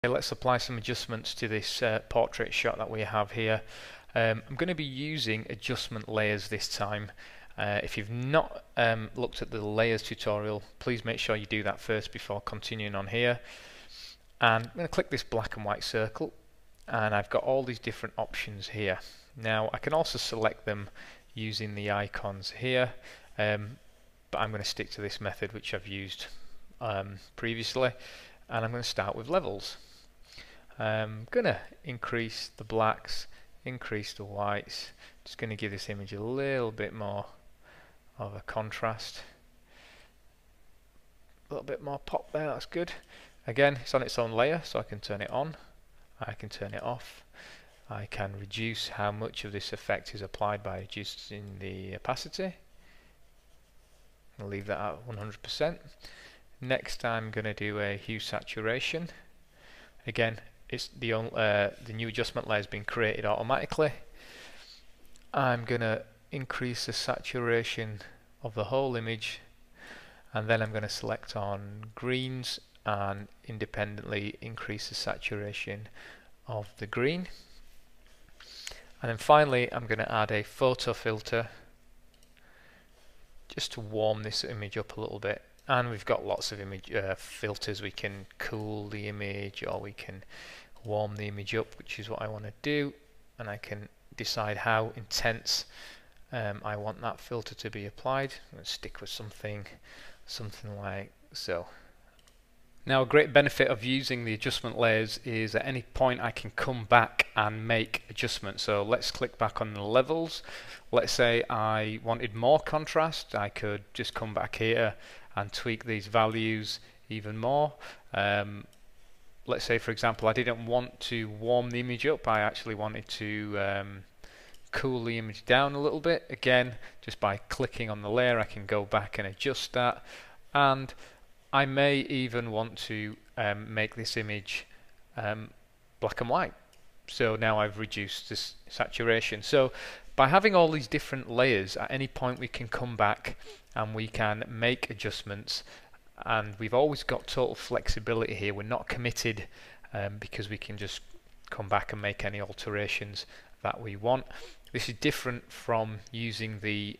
Let's apply some adjustments to this portrait shot that we have here. I'm going to be using adjustment layers this time. If you've not looked at the layers tutorial, please make sure you do that first before continuing on here. And I'm going to click this black and white circle, and I've got all these different options here. Now I can also select them using the icons here, but I'm going to stick to this method which I've used previously, and I'm going to start with levels. I'm going to increase the blacks, increase the whites. Just going to give this image a little bit more of a contrast. A little bit more pop there, that's good. Again, it's on its own layer, so I can turn it on, I can turn it off. I can reduce how much of this effect is applied by adjusting the opacity. I'll leave that at 100%. Next I'm going to do a hue saturation. Again, it's the new adjustment layer has been created automatically. I'm going to increase the saturation of the whole image, and then I'm going to select on greens and independently increase the saturation of the green. And then finally I'm going to add a photo filter just to warm this image up a little bit. And we've got lots of image filters. We can cool the image, or we can warm the image up, which is what I want to do, and I can decide how intense I want that filter to be applied. Let's stick with something like so. Now, a great benefit of using the adjustment layers is at any point I can come back and make adjustments. So let's click back on the levels. Let's say I wanted more contrast. I could just come back here and tweak these values even more. Let's say, for example, I didn't want to warm the image up. I actually wanted to cool the image down a little bit. Again, just by clicking on the layer, I can go back and adjust that. And I may even want to make this image black and white. So now I've reduced this saturation. So by having all these different layers, at any point we can come back and we can make adjustments, and we've always got total flexibility here. We're not committed because we can just come back and make any alterations that we want. This is different from using the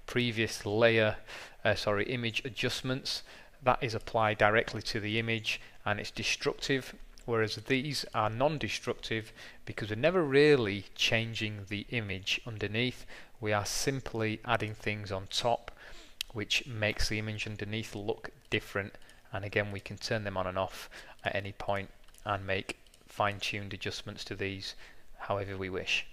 previous image adjustments. That is applied directly to the image and it's destructive, whereas these are non-destructive because we're never really changing the image underneath. We are simply adding things on top which makes the image underneath look different, and again we can turn them on and off at any point and make fine-tuned adjustments to these however we wish.